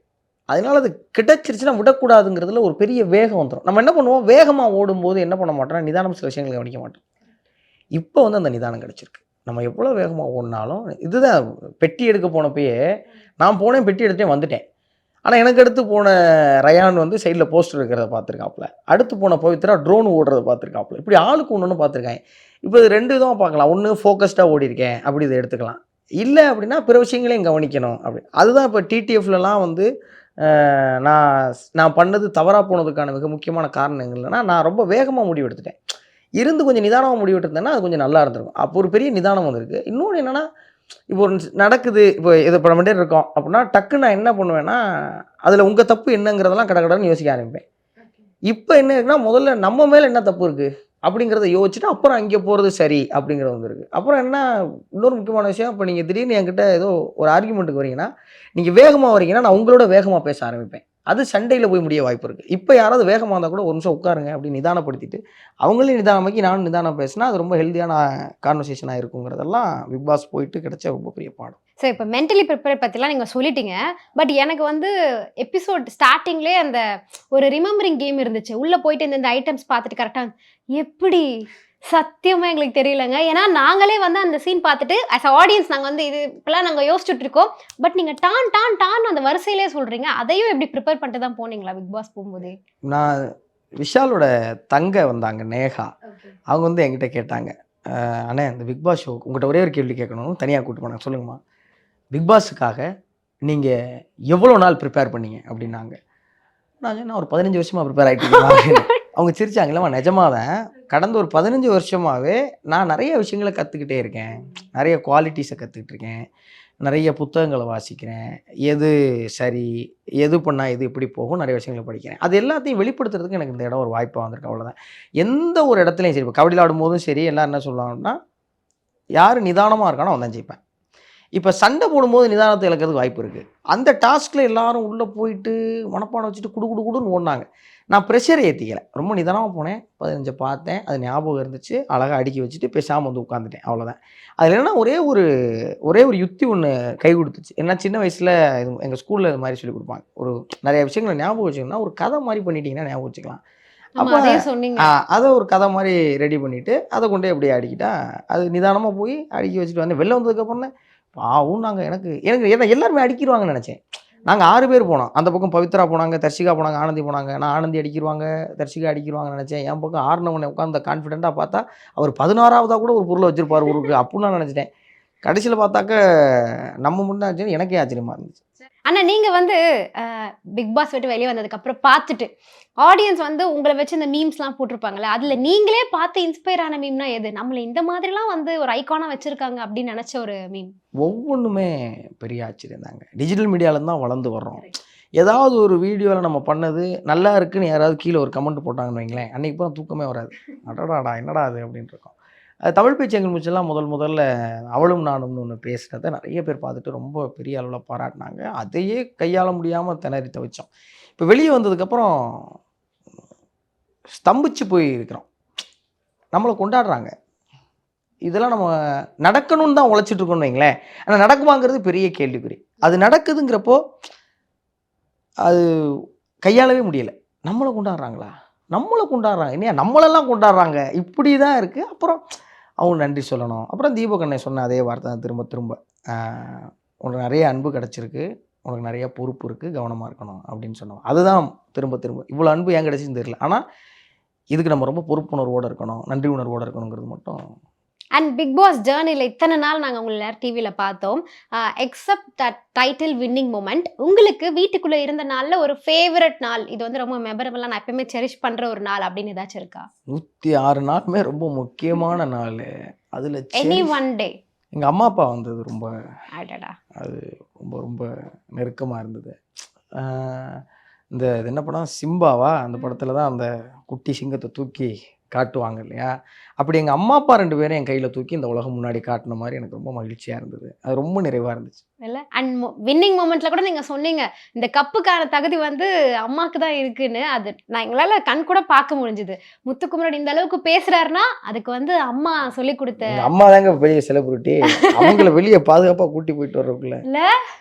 அதனால அது கிடைச்சிருச்சுன்னா விடக்கூடாதுங்கிறதுல ஒரு பெரிய வேகம் வந்துடும். நம்ம என்ன பண்ணுவோம், வேகமாக ஓடும்போது என்ன பண்ண மாட்டோம்னா நிதானம் சில விஷயங்களை கவனிக்க மாட்டோம். இப்போ அந்த நிதானம் கிடச்சிருக்கு. நம்ம எவ்வளோ வேகமாக ஓடினாலும், இதுதான் பெட்டி எடுக்க போனப்பயே நான் போனேன், பெட்டி எடுத்துகிட்டே வந்துட்டேன். ஆனால் எனக்கு அடுத்து போன ரயான் சைடில் போஸ்டர் இருக்கிறத பார்த்துருக்காப்புல, அடுத்து போன பவித்ரா ட்ரோன் ஓடுறத பார்த்துருக்காப்புல. இப்படி ஆளுக்கு ஒன்று பார்த்துருக்காங்க. இப்போ இது 2 விதமாக பார்க்கலாம். ஒன்று ஃபோக்கஸ்டாக ஓடி இருக்கேன், அப்படி இதை எடுத்துக்கலாம். இல்லை அப்படின்னா பிற விஷயங்களையும் கவனிக்கணும். அப்படி அதுதான் இப்போ டிடிஎஃப்லலாம் நான் பண்ணது தவறாக போனதுக்கான மிக முக்கியமான காரணம் இல்லைன்னா, நான் ரொம்ப வேகமாக முடிவு எடுத்துட்டேன். இருந்து கொஞ்சம் நிதானமாக முடிவு எடுத்திருந்தேன்னா அது கொஞ்சம் நல்லா இருந்திருக்கும். அப்போ ஒரு பெரிய நிதானம் வந்திருக்கு. இன்னொன்று என்னென்னா, இப்போ ஒரு நடக்குது, இப்போ இதை பண்ணிட்டே இருக்கோம் அப்படின்னா டக்குன்னு நான் என்ன பண்ணுவேன்னா, அதில் உங்கள் தப்பு என்னங்கிறதெல்லாம் கடன்னு யோசிக்க ஆரம்பிப்பேன். இப்போ என்ன இருக்குன்னா, முதல்ல நம்ம மேலே என்ன தப்பு இருக்குது அப்படிங்கிறத யோசிச்சுட்டு அப்புறம் அங்கே போகிறது சரி அப்படிங்கிறது இருக்குது. அப்புறம் என்ன, இன்னொரு முக்கியமான விஷயம், இப்போ நீங்கள் திடீர்னு என்கிட்ட ஏதோ ஒரு ஆர்குமெண்ட்டுக்கு வரீங்கன்னா, நீங்கள் வேகமாக வரீங்கன்னா நான் உங்களோட வேகமாக பேச ஆரம்பிப்பேன். அது சண்டையில் போய் முடிய வாய்ப்பு இருக்குது. இப்போ யாராவது வேகமாக இருந்தால் கூட ஒரு நிமிஷம் உட்காருங்க அப்படின்னு நிதானப்படுத்திட்டு அவங்களையும் நிதானமாக்கி நானும் நிதானம் பேசினா அது ரொம்ப ஹெல்த்தியான கான்வர்சேஷனாக இருக்குங்கிறதெல்லாம் பிக் பாஸ் போயிட்டு கிடைச்ச ரொம்ப பெரிய பாடம். ஸோ இப்போ மென்டலி ப்ரிப்பேர் பற்றிலாம் நீங்கள் சொல்லிட்டீங்க. பட் எனக்கு எபிசோட் ஸ்டார்டிங்லேயே அந்த ஒரு ரிமெம்பரிங் கேம் இருந்துச்சு. உள்ளே போயிட்டு இந்த ஐட்டம்ஸ் பார்த்துட்டு கரெக்டாக எப்படி சத்தியமாக எங்களுக்கு தெரியலங்க. ஏன்னா நாங்களே அந்த சீன் பார்த்துட்டு ஆஸ் அ ஆடியன்ஸ் நாங்கள் இது இப்போலாம் நாங்கள் யோசிச்சுட்டு இருக்கோம். பட் நீங்கள் டான் அந்த வரிசையிலே சொல்கிறீங்க. அதையும் எப்படி ப்ரிப்பேர் பண்ணிட்டு தான் போனீங்களா பிக் பாஸ் போகும்போதே? நான் விஷாலோட தங்க வந்தாங்க, நேஹா. அவங்க என்கிட்ட கேட்டாங்க, அண்ணே இந்த பிக் பாஸ் ஷோ உங்கள்கிட்ட ஒரே ஒரு கேள்வி கேட்கணும், தனியாக கூப்பிட்டு போனாங்க, சொல்லுங்கம்மா பிக் பாஸுக்காக நீங்கள் எவ்வளோ நாள் ப்ரிப்பேர் பண்ணீங்க அப்படின்னாங்க. நான் ஒரு 15 வருஷமாக ப்ரிப்பேர் ஆகிட்டீங்களா? அவங்க சிரிச்சாங்க. இல்லைம்மா நிஜமாக தான் கடந்த ஒரு 15 வருஷமாகவே நான் நிறைய விஷயங்களை கற்றுக்கிட்டே இருக்கேன், நிறைய குவாலிட்டிஸை கற்றுக்கிட்டு இருக்கேன், நிறைய புத்தகங்களை வாசிக்கிறேன், எது சரி எது பண்ணால் எது எப்படி போகும், நிறைய விஷயங்களை படிக்கிறேன். அது எல்லாத்தையும் வெளிப்படுத்துறதுக்கு எனக்கு இந்த இடம் ஒரு வாய்ப்பாக வந்திருக்கு. அவ்வளோதான். எந்த ஒரு இடத்துலையும் சரி, இப்போ கபடி விளையாடும் போதும் சரி, எல்லோரும் என்ன சொல்லுவாங்கன்னா, யார் நிதானமாக இருக்கானோ அவன் தான் ஜெயிப்பேன். இப்போ சண்டை போடும்போது நிதானத்தை இழக்கிறதுக்கு வாய்ப்பு இருக்குது. அந்த டாஸ்கில் எல்லாரும் உள்ளே போயிட்டு மனப்பாடம் வச்சுட்டு குடுன்னு ஓடினாங்க. நான் ப்ரெஷரை ஏற்றிக்கலை, ரொம்ப நிதானமாக போனேன், 15 பார்த்தேன், அது ஞாபகம் இருந்துச்சு, அழகாக அடுக்கி வச்சுட்டு பேசாமல் உட்காந்துட்டேன். அவ்வளோதான். அதில் என்னென்னா ஒரே ஒரு யுக்தி ஒன்று கை கொடுத்துச்சு. ஏன்னா சின்ன வயசில் எங்கள் ஸ்கூலில் இது மாதிரி சொல்லி கொடுப்பாங்க, ஒரு நிறைய விஷயங்களை ஞாபகம் வச்சுக்கணும்னா ஒரு கதை மாதிரி பண்ணிட்டீங்கன்னா ஞாபகம் வச்சுக்கலாம். அப்போ அதை ஒரு கதை மாதிரி ரெடி பண்ணிவிட்டு அதை கொண்டே அப்படியே அடிக்கிட்டா அது நிதானமாக போய் அடுக்கி வச்சுட்டு வந்தேன். வெளில வந்ததுக்கப்புறம் தான் பாவும் எனக்கு எல்லாருமே அடிக்கிடுவாங்கன்னு நினச்சேன். நாங்கள் 6 பேர் போனோம். அந்த பக்கம் பவித்ரா போனாங்க, தர்ஷிகா போனாங்க, ஆனந்தி போனாங்க. நான் ஆனந்தி அடிக்கிடுவாங்க, தர்ஷிகா அடிக்கிடுவாங்கன்னு நினச்சேன். என் பக்கம் ஆறுனவனை உட்காந்து கான்ஃபிடென்ட்டாக பார்த்தா அவர் 16ஆவதாக கூட ஒரு பொருளை வச்சுருப்பார் ஊருக்கு, அப்படின்னு நான் நினச்சிட்டேன். கடைசியில் பார்த்தாக்க நம்ம முன்னாடி எனக்கே ஆச்சரியமாக இருந்துச்சு. ஆனா நீங்க வந்து பிக் பாஸ் விட்டு வெளியே வந்ததுக்கு அப்புறம் பார்த்துட்டு ஆடியன்ஸ் வந்து உங்களை வச்சு இந்த மீம்ஸ்லாம் போட்டிருப்பாங்கல்ல, அதுல நீங்களே பார்த்து இன்ஸ்பயர் ஆன மீம்னா எது? நம்மள இந்த மாதிரிலாம் வந்து ஒரு ஐகானா வச்சிருக்காங்க அப்படின்னு நினைச்ச ஒரு மீம். ஒவ்வொன்றுமே பெரிய ஆச்சரியம் தாங்க. டிஜிட்டல் மீடியாவில தான் வளர்ந்து வர்றோம். ஏதாவது ஒரு வீடியோவில் நம்ம பண்ணது நல்லா இருக்குன்னு யாராவது கீழே ஒரு கமெண்ட் போட்டாங்கன்னு வைங்களேன், அன்றைக்கி பூரா தூக்கமே வராது. அடடாடா என்னடா அது அப்படின்னு இருக்கும். அது தமிழ் பேச்சு எங்கள் மூச்செல்லாம் முதல்ல அவளும் நானும்னு ஒன்று பேசுகிறத நிறைய பேர் பார்த்துட்டு ரொம்ப பெரிய அளவில் பாராட்டினாங்க. அதையே கையாள முடியாமல் திணறி தவிச்சோம். இப்போ வெளியே வந்ததுக்கப்புறம் ஸ்தம்பிச்சு போய் இருக்கிறோம். நம்மளை கொண்டாடுறாங்க. இதெல்லாம் நம்ம நடக்கணும்னு தான் உழைச்சிட்டு இருக்கோம்னு வைங்களேன். ஆனால் நடக்குமாங்கிறது பெரிய கேள்விக்குறி. அது நடக்குதுங்கிறப்போ அது கையாளவே முடியலை. நம்மளை கொண்டாடுறாங்களா? நம்மளை கொண்டாடுறாங்க இல்லையா? நம்மளெல்லாம் கொண்டாடுறாங்க. இப்படி தான் இருக்குது. அப்புறம் அவங்க நன்றி சொல்லணும். அப்புறம் தீபக் சொன்ன அதே வார்த்தை தான் திரும்ப உனக்கு நிறைய அன்பு கிடச்சிருக்கு, உனக்கு நிறைய பொறுப்பு இருக்குது, கவனமாக இருக்கணும் அப்படின்னு சொன்னோம். அதுதான் திரும்ப இவ்வளோ அன்பு ஏன் கிடச்சின்னு தெரியல. ஆனால் இதுக்கு நம்ம ரொம்ப பொறுப்புணர்வோடு இருக்கணும், நன்றி உணர்வோடு இருக்கணுங்கிறது மட்டும். அண்ட் பிக் பாஸ் ஜேர்னியில் இத்தனை நாள் நாங்கள் உங்களை டிவியில் பார்த்தோம். Except that title winning moment, உங்களுக்கு வீட்டுக்குள்ளே இருந்த நாளில் ஒரு ஃபேவரட் நாள், இது வந்து ரொம்ப மெமரபிளாக நான் எப்பயுமே செரிஷ் பண்ணுற ஒரு நாள் அப்படின்னு ஏதாச்சும் இருக்கா? 106 நாளுமே ரொம்ப முக்கியமான நாள். அதில் எனி ஒன் டே எங்கள் அம்மா அப்பா வந்தது ரொம்ப அடடா, அது ரொம்ப ரொம்ப நெருக்கமாக இருந்தது. இது என்ன படம், சிம்பாவா? அந்த படத்தில் தான் அந்த குட்டி சிங்கத்தை தூக்கி காட்டுவாங்க இல்லையா? அப்படி எங்கள் அம்மா அப்பா 2 பேரும் என் கையில் தூக்கி இந்த உலகம் முன்னாடி காட்டின மாதிரி எனக்கு ரொம்ப மகிழ்ச்சியாக இருந்தது. அது ரொம்ப நிறைவாக இருந்துச்சு. இல்லை அண்ட் வின்னிங் மூமெண்ட்டில் கூட நீங்கள் சொன்னீங்க இந்த கப்புக்கான தகுதி வந்து அம்மாவுக்கு தான் இருக்குன்னு. அது நான் எங்களால் கண் கூட பார்க்க முடிஞ்சுது. முத்துக்குமரன் இந்த அளவுக்கு பேசுகிறாருன்னா அதுக்கு வந்து அம்மா சொல்லி கொடுத்த அம்மா தாங்க பெரிய செலிபிரிட்டி. அவங்கள வெளியே பாதுகாப்பாக கூட்டி போயிட்டு வர்றதுக்குள்ள இல்லை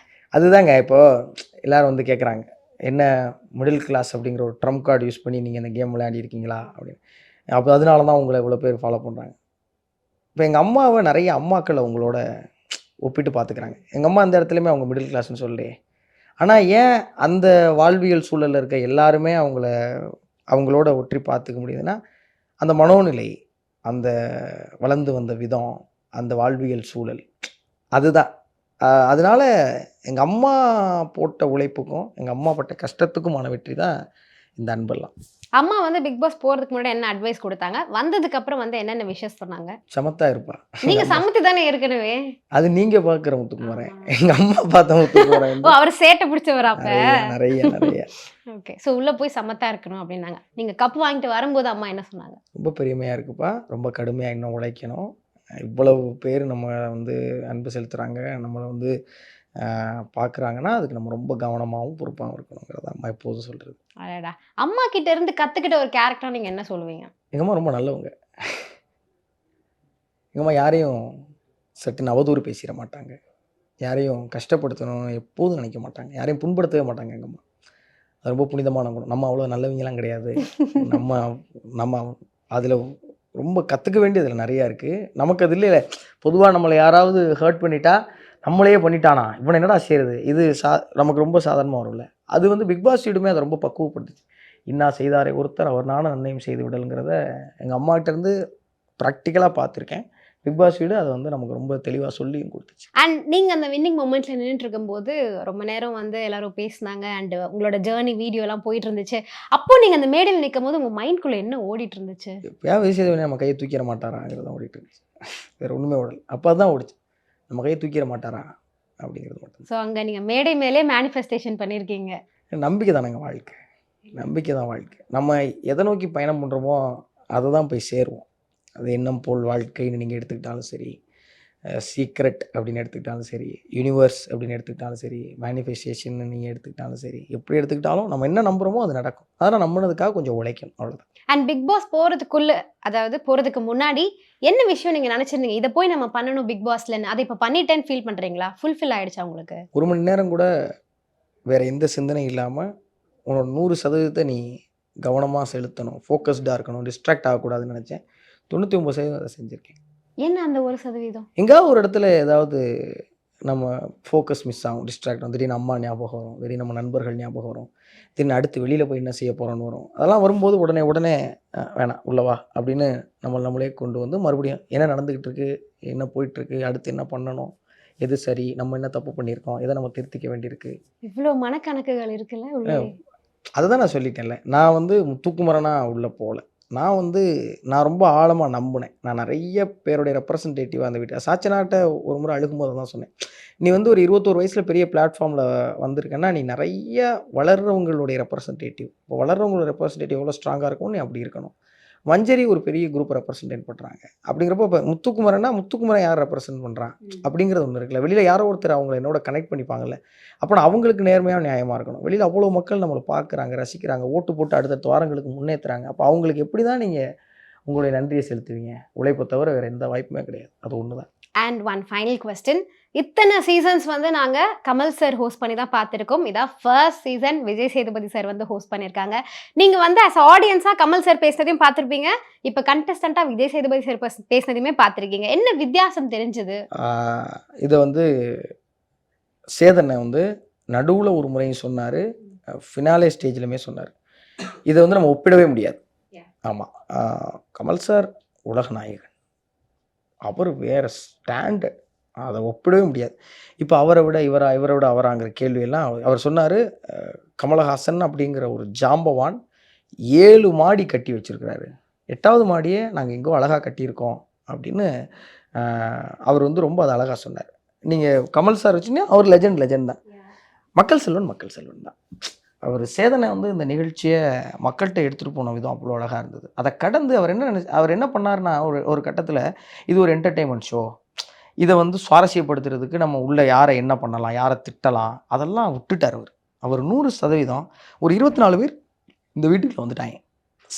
அதுதாங்க. இப்போது எல்லோரும் வந்து கேட்குறாங்க, என்ன மிடில் கிளாஸ் அப்படிங்கிற ஒரு ட்ரம்ப் கார்டு யூஸ் பண்ணி நீங்கள் இந்த கேம் விளையாடி இருக்கீங்களா அப்படின்னு. அப்போ அதனால தான் உங்களை இவ்வளோ பேர் ஃபாலோ பண்ணுறாங்க. இப்போ எங்கள் அம்மாவை நிறைய அம்மாக்களை உங்களோட ஒப்பிட்டு பார்த்துக்கிறாங்க. எங்கள் அம்மா அந்த இடத்துலையுமே அவங்க மிடில் கிளாஸ்ன்னு சொல்லலையே. ஆனால் ஏன் அந்த வாழ்வியல் சூழலில் இருக்க எல்லாருமே அவங்களோட ஒற்றி பார்த்துக்க முடியுதுன்னா, அந்த மனோநிலை, அந்த வளர்ந்து வந்த விதம், அந்த வாழ்வியல் சூழல், அதுதான். அதனால் எங்கள் அம்மா போட்ட உழைப்புக்கும் எங்கள் அம்மா பட்ட கஷ்டத்துக்குமான வெற்றி தான் இந்த அன்பெல்லாம். அம்மா வந்து பிக் பாஸ் போகிறதுக்கு முன்னாடி என்ன அட்வைஸ் கொடுத்தாங்க, வந்ததுக்கு அப்புறம் வந்து என்னென்ன விஷயம் சொன்னாங்க? சமத்தா இருப்பா. நீங்க சமத்து தானே ஏற்கனவே. அது நீங்க பார்க்குற முத்துக்குமரன். எங்கள் அம்மா பார்த்த முத்துக்குமரன். ஓ, அவர் சேட்டை பிடிச்சவர் அப்ப. நிறைய ஓகே, ஸோ உள்ளே போய் சமத்தா இருக்கணும் அப்படின்னாங்க. நீங்கள் கப் வாங்கிட்டு வரும்போது அம்மா என்ன சொன்னாங்க? ரொம்ப பெருமையாக இருக்குப்பா, ரொம்ப கடுமையாக இன்னும் உழைக்கணும், இவ்வளவு பேர் நம்ம வந்து அன்பு செலுத்துகிறாங்க, நம்மளை வந்து பார்க்குறாங்கன்னா அதுக்கு நம்ம ரொம்ப கவனமாகவும் பொறுப்பாகவும் இருக்கணுங்கிறத அம்மா எப்போதும் சொல்கிறது. அடடா, அம்மா கிட்ட இருந்து கற்றுக்கிட்ட ஒரு கேரக்டர் நீங்கள் என்ன சொல்லுவீங்க? எங்கள் அம்மா ரொம்ப நல்லவங்க. எங்கள் அம்மா யாரையும் சட்டுன்னு அவதூறு பேசிட மாட்டாங்க, யாரையும் கஷ்டப்படுத்தணும்னு எப்போதும் நினைக்க மாட்டாங்க, யாரையும் புண்படுத்தவே மாட்டாங்க. எங்கள் அம்மா அது ரொம்ப புனிதமான குணம். நம்ம அவ்வளோ நல்லவங்களாம் கிடையாது. நம்ம அதில் ரொம்ப கற்றுக்க வேண்டியதில் நிறையா இருக்குது. நமக்கு அது இல்லை. பொதுவாக நம்மளை யாராவது ஹர்ட் பண்ணிட்டா நம்மளையே பண்ணிட்டானா இவனை என்னடா செய்கிறது, இது நமக்கு ரொம்ப சாதாரணமாக வரும்ல. அது வந்து பிக் பாஸ் வீடுமே அதை ரொம்ப பக்குவப்படுத்துச்சு. இன்னா செய்தாரே ஒருத்தர் அவர் நானும் நன்மையும் செய்து விடலுங்கிறத எங்கள் அம்மாகிட்டேருந்து ப்ராக்டிக்கலாக பார்த்துருக்கேன். பிக் பாஸ் வீடு அதை வந்து நமக்கு ரொம்ப தெளிவாக சொல்லியும் கொடுத்துச்சு. அண்ட் நீங்கள் அந்த வின்னிங் மொமெண்ட்டில் நின்றுட்டு இருக்கும்போது ரொம்ப நேரம் வந்து எல்லாரும் பேசினாங்க அண்ட் உங்களோட ஜேர்னி வீடியோலாம் போயிட்டு இருந்துச்சு. அப்போ நீங்கள் அந்த மேடையில் நிற்கும் போது உங்கள் மைண்ட்குள்ளே என்ன ஓடிட்டு இருந்துச்சு? எப்போயாவது விஷயத்தை நம்ம கையை தூக்கிட மாட்டாராங்கிறது தான் ஓடிட்டு இருந்துச்சு. வேறு ஒன்றுமே ஓடலை. அப்போ தான் ஓடிச்சு, நம்ம கையை தூக்கிட மாட்டாரா அப்படிங்கிறது மட்டும். ஸோ அங்கே நீங்கள் மேடை மேலே மேனிஃபெஸ்டேஷன் பண்ணியிருக்கீங்க. நம்பிக்கை தானேங்க வாழ்க்கை, நம்பிக்கை தான் வாழ்க்கை. நம்ம எதை நோக்கி பயணம் பண்ணுறோமோ அதை தான் போய் சேருவோம். அது எண்ணம் போல் வாழ்க்கைன்னு நீங்கள் எடுத்துக்கிட்டாலும் சரி, சீக்ரெட் அப்படின்னு எடுத்துக்கிட்டாலும் சரி, யூனிவர்ஸ் அப்படின்னு எடுத்துக்கிட்டாலும் சரி, மேனிஃபெஸ்டேஷன் நீங்கள் எடுத்துக்கிட்டாலும் சரி, எப்படி எடுத்துக்கிட்டாலும் நம்ம என்ன நம்புகிறோமோ அது நடக்கும். அதனால் நம்பினதுக்காக கொஞ்சம் உழைக்கணும், அவ்வளோதான். அண்ட் பிக் பாஸ் போகிறதுக்குள்ளே, அதாவது போகிறதுக்கு முன்னாடி என்ன விஷயம் நீங்கள் நினச்சிருந்தீங்க, இதை போய் நம்ம பண்ணணும் பிக் பாஸ்லன்னு, அதை இப்போ பண்ணிட்டேன்னு ஃபீல் பண்ணுறீங்களா? ஃபுல்ஃபில் ஆகிடுச்சா உங்களுக்கு? 1 மணி நேரம் கூட வேறு எந்த சிந்தனை இல்லாமல் உன்னோட 100% நீ கவனமாக செலுத்தணும், ஃபோக்கஸ்டாக இருக்கணும், டிஸ்ட்ராக்ட் ஆகக்கூடாதுன்னு நினச்சேன். 99% அதை செஞ்சுருக்கேன். என்ன அந்த 1%? எங்கேயாவது ஒரு இடத்துல ஏதாவது நம்ம ஃபோக்கஸ் மிஸ் ஆகும், டிஸ்ட்ராக்ட் ஆகும். திடீர்னு அம்மா ஞாபகம் வரும், திடீர்னு நம்ம நண்பர்கள் ஞாபகம் வரும், திடீர்னு அடுத்து வெளியில் போய் என்ன செய்ய போகிறோன்னு வரும். அதெல்லாம் வரும்போது உடனே வேணாம் உள்ளவா அப்படின்னு நம்மளே கொண்டு வந்து மறுபடியும் என்ன நடந்துக்கிட்டு இருக்கு, என்ன போயிட்டுருக்கு, அடுத்து என்ன பண்ணணும், எது சரி, நம்ம என்ன தப்பு பண்ணியிருக்கோம், எதை நம்ம திருத்திக்க வேண்டியிருக்கு. இவ்வளோ மனக்கணக்குகள் இருக்குல்ல உள்ளே. அதுதான் நான் சொல்லிட்டேன்ல, நான் வந்து முத்துக்குமரனா உள்ளே போகல. நான் ரொம்ப ஆழமாக நம்பினேன். நான் நிறைய பேருடைய ரெப்ரசன்டேட்டிவாக அந்த வீட்டு சாச்சனாட்ட ஒரு முறை அழுகும்போது தான் சொன்னேன், நீ வந்து ஒரு 21 வயசில் பெரிய பிளாட்ஃபார்மில் வந்திருக்கேன்னா நீ நிறைய வளர்றவங்களுடைய ரெப்ரசன்டேட்டிவ். இப்போ வளர்றவங்களோட ரெப்ரசன்டேட்டிவ் எவ்வளோ ஸ்ட்ராங்காக இருக்கும், நீ அப்படி இருக்கணும். மஞ்சரி ஒரு பெரிய குரூப்பை ரெப்ரசன்டேட் பண்ணுறாங்க. அப்படிங்கிறப்போ இப்போ முத்துக்குமரன் யார் ரெப்ரசன்ட் பண்ணுறான் அப்படிங்கிறது ஒன்று இருக்குல்ல. வெளியில் யாரோ ஒருத்தர் அவங்கள என்னோட கனெக்ட் பண்ணிப்பாங்கல்ல. அப்போ அவங்களுக்கு நேர்மையாக நியாயமாக இருக்கணும். வெளியில் அவ்வளோ மக்கள் நம்மளை பார்க்குறாங்க, ரசிக்கிறாங்க, ஓட்டு போட்டு அடுத்த வாரங்களுக்கு முன்னேற்றுறாங்க. அப்போ அவங்களுக்கு எப்படி தான் நீங்கள் உங்களுடைய நன்றியை செலுத்துவீங்க? உழைப்பை தவிர வேறு எந்த வாய்ப்புமே கிடையாது. அது ஒன்று தான். And one final question. இத்தனை சீசன்ஸ் வந்து நாங்கள் கமல் சார் ஹோஸ்ட் பண்ணி தான் பார்த்துருக்கோம். இதான் first season Vijay Sethupathi sir வந்து ஹோஸ்ட் பண்ணியிருக்காங்க. நீங்கள் வந்து அஸ் ஆடியன்ஸாக கமல் சார் பேசுனதையும் பார்த்துருப்பீங்க, இப்போ கண்டஸ்டண்ட்டாக விஜய் சேதுபதி சார் பேசுனதையுமே பார்த்துருக்கீங்க. என்ன வித்தியாசம் தெரிஞ்சது? இதை வந்து சேதனை வந்து நடுவில் ஒரு முறையும் சொன்னார், ஃபினாலே ஸ்டேஜ்லையுமே சொன்னார். இதை வந்து நம்ம ஒப்பிடவே முடியாது. ஆமாம், கமல் சார் உலக நாயகன், அவர் வேறு ஸ்டாண்டர்ட், அதை ஒப்பிடவே முடியாது. இப்போ அவரை விட அவராங்கிற கேள்வியெல்லாம் அவர் சொன்னார். கமலஹாசன் அப்படிங்கிற ஒரு ஜாம்பவான் 7 மாடி கட்டி வச்சுருக்கிறாரு, 8வது மாடியே நாங்கள் எங்கோ அழகாக கட்டியிருக்கோம் அப்படின்னு அவர் வந்து ரொம்ப அது அழகாக சொன்னார். நீங்கள் கமல் சார் வச்சுன்னா அவர் லெஜண்ட் தான். மக்கள் செல்வன் தான். அவர் சேதனை வந்து இந்த நிகழ்ச்சியை மக்கள்கிட்ட எடுத்துகிட்டு போன விதம் அவ்வளோ அழகாக இருந்தது. அதை கடந்து அவர் என்ன பண்ணார்னா, ஒரு கட்டத்தில் இது ஒரு என்டர்டெயின்மெண்ட் ஷோ, இதை வந்து சுவாரஸ்யப்படுத்துறதுக்கு நம்ம உள்ள யாரை என்ன பண்ணலாம், யாரை திட்டலாம், அதெல்லாம் விட்டுட்டார். அவர் 100% ஒரு 24 பேர் இந்த வீட்டுக்குள்ள வந்துட்டாங்க.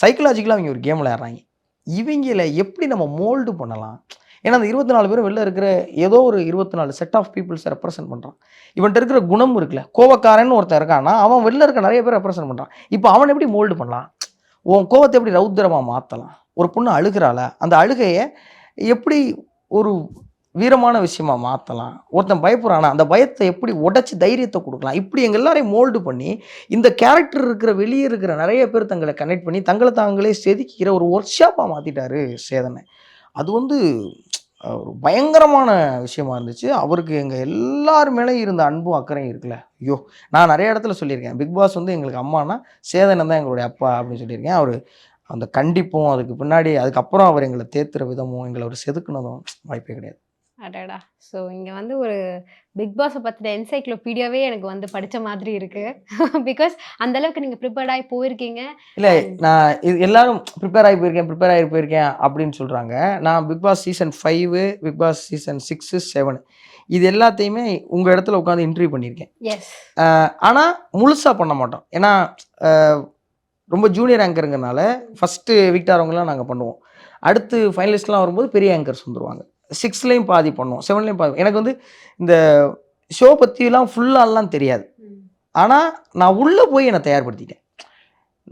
சைக்கலாஜிக்கலாக அவங்க ஒரு கேம் விளையாடுறாங்க. இவங்களை எப்படி நம்ம மோல்டு பண்ணலாம்? ஏன்னா அந்த 24 பேரும் வெளில இருக்கிற ஏதோ ஒரு 24 செட் ஆஃப் பீப்புள்ஸை ரெப்ரசென்ட் பண்ணுறான். இவன்ட்டு இருக்கிற குணம் இருக்குல்ல, கோவக்காரன்னு ஒருத்தன் இருக்கான்னா அவன் வெளில இருக்க நிறைய பேர் ரெப்ரசென்ட் பண்ணுறான். இப்போ அவன் எப்படி மோல்டு பண்ணலாம்? உன் கோவத்தை எப்படி ரௌத்திரமாக மாற்றலாம்? ஒரு பொண்ணு அழுகிறாள, அந்த அழுகையை எப்படி ஒரு வீரமான விஷயமா மாற்றலாம்? ஒருத்தன் பயப்படுறானா, அந்த பயத்தை எப்படி உடச்சி தைரியத்தை கொடுக்கலாம்? இப்படி எங்கள் எல்லாரையும் மோல்டு பண்ணி இந்த கேரக்டர் இருக்கிற வெளியே இருக்கிற நிறைய பேர் தங்களை கனெக்ட் பண்ணி தங்களை தாங்களே செதுக்கிற ஒரு ஒர்க் ஷாப்பாக மாற்றிட்டாரு சேதனை. அது வந்து ஒரு பயங்கரமான விஷயமா இருந்துச்சு. அவருக்கு எங்கள் எல்லார் மேலே இருந்த அன்பும் அக்கறையும் இருக்குல்ல. ஐயோ, நான் நிறைய இடத்துல சொல்லியிருக்கேன், பிக் பாஸ் வந்து எங்களுக்கு அம்மானா சேதனை தான் எங்களுடைய அப்பா அப்படின்னு சொல்லியிருக்கேன். அவர் அந்த கண்டிப்பும் அதுக்கப்புறம் அவர் எங்களை தேத்துற விதமும் எங்களை அவர் செதுக்குனதும் வாய்ப்பே கிடையாது. அடடா! ஸோ இங்கே வந்து ஒரு பிக் பாஸை பற்றின என்சைக்ளோபீடியாவே எனக்கு வந்து படித்த மாதிரி இருக்குது. பிகாஸ் அந்தளவுக்கு நீங்கள் ப்ரிப்பேர்ட் ஆகி போயிருக்கீங்க. இல்லை, நான் இது எல்லாரும் ப்ரிப்பேர் ஆகி போயிருக்கேன் அப்படின்னு சொல்கிறாங்க. நான் big boss season 5, big boss season 6, 7 இது எல்லாத்தையுமே உங்கள் இடத்துல உட்காந்து இன்டர்வியூ பண்ணியிருக்கேன். எஸ். ஆனால் முழுசாக பண்ண மாட்டோம். ஏன்னா ரொம்ப ஜூனியர் ஆங்கருங்கிறனால ஃபஸ்ட்டு விக்டர் அவங்களாம் நாங்கள் பண்ணுவோம். அடுத்து ஃபைனலிஸ்ட்லாம் வரும்போது பெரிய ஆங்கர்ஸ் வந்துடுவாங்க. 6லேயும் பாதி பண்ணுவோம், 7லேயும் பாதி. எனக்கு வந்து இந்த ஷோ பற்றிலாம் ஃபுல்லாலாம் தெரியாது. ஆனால் நான் உள்ளே போய் என்னை தயார்படுத்திட்டேன்.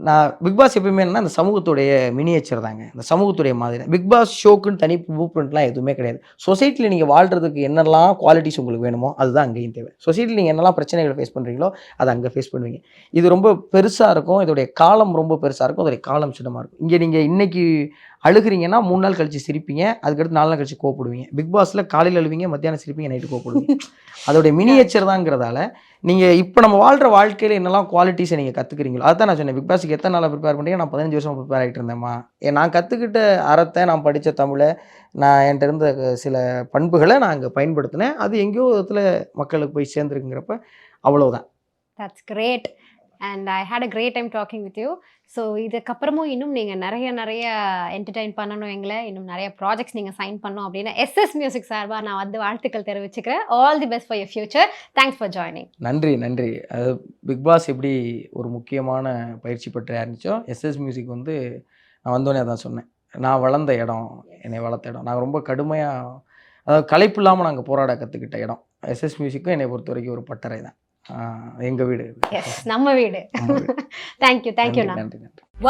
நான் பிக் பாஸ் எப்பயுமே என்ன, இந்த சமூகத்துடைய மினியேச்சர் தாங்க, இந்த சமூகத்துடைய மாதிரி. பிக் பாஸ் ஷோக்குன்னு தனி ப்ளூ பிரிண்ட்லாம் எதுவுமே கிடையாது. சொசைட்டியில் நீங்கள் வாழ்கிறதுக்கு என்னெல்லாம் குவாலிட்டிஸ் உங்களுக்கு வேணுமோ அதுதான் அங்கேயும் தேவை. சொசைட்டியில் நீங்கள் என்னெல்லாம் பிரச்சனைகளை ஃபேஸ் பண்ணுறீங்களோ அதை அங்கே ஃபேஸ் பண்ணுவீங்க. இது ரொம்ப பெருசாக இருக்கும், இதோடைய காலம் ரொம்ப பெருசாக இருக்கும், அதோடைய காலம் சின்னமாக இருக்கும். இங்கே நீங்கள் இன்றைக்கி அழுகிறீங்கன்னா 3 நாள் கழிச்சு சிரிப்பீங்க, அதுக்கடுத்து 4 நாள் கழிச்சு கோவப்படுவீங்க. பிக் பாஸில் காலையில் அழுவீங்க, மத்தியானம் சிரிப்பீங்க, நைட்டு கோவப்படுவீங்க. அதோடைய மினியேச்சர் தாங்கிறதால நீங்கள் இப்போ நம்ம வாழ்கிற வாழ்க்கையில் என்னெல்லாம் குவாலிட்டிஸை நீங்கள் கற்றுக்குறீங்களோ அதுதான் நான் சொன்னேன். பிக் பாஸுக்கு எத்தனை நாளாக ப்ரிப்பேர் பண்ணுறீங்க? நான் 15 வருஷம் ப்ரிப்பேர் ஆகிட்டு இருந்தேம்மா. நான் கற்றுக்கிட்ட அறத்தை, நான் படித்த தமிழை, நான் என்கிட்ட இருந்த சில பண்புகளை நான் அங்கே பயன்படுத்தினேன். அது எங்கேயோ விதத்தில் மக்களுக்கு போய் சேர்ந்துருக்குங்கிறப்ப அவ்வளோதான். That's great. And I had a great time talking with you. So இதுக்கப்புறமும் இன்னும் நீங்கள் நிறைய என்டர்டெயின் பண்ணணும், எங்களை இன்னும் நிறைய ப்ராஜெக்ட்ஸ் நீங்கள் சைன் பண்ணணும் அப்படின்னு எஸ்எஸ் மியூசிக் சார்பாக நான் வந்து வாழ்த்துக்கள் தெரிவிச்சுக்கிறேன். All the best for your future. Thanks for joining. நன்றி. அது பிக் பாஸ் எப்படி ஒரு முக்கியமான பயிற்சி பெற்ற இருந்துச்சோ, எஸ்எஸ் மியூசிக் வந்து நான் வந்தோடனே அதான் சொன்னேன். நான் வளர்ந்த இடம், என்னை வளர்த்த இடம். நாங்கள் ரொம்ப கடுமையாக, அதாவது களைப்பு இல்லாமல் நாங்கள் போராட கற்றுக்கிட்ட இடம். எஸ்எஸ் மியூசிக்கும் என்னை பொறுத்த வரைக்கும் ஒரு பட்டறை தான். எங்க வீடு, நம்ம வீடு. Thank you. நன்றி.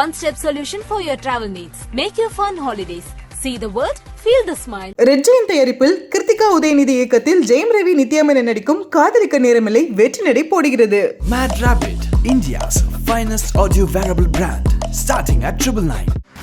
One step solution for your travel needs. Make your fun holidays. See the world, feel the smile. Red Jain தயாரிப்பில் கிருத்திகா உதயநிதி இயக்கத்தில் ஜெயம் ரவி நித்யாமேனன் நடிக்கும் காதலிக்க நேரமில்லை வெற்றி நடை போடுகிறது. Mad Rabbit, India's finest audio wearable brand, starting at 999.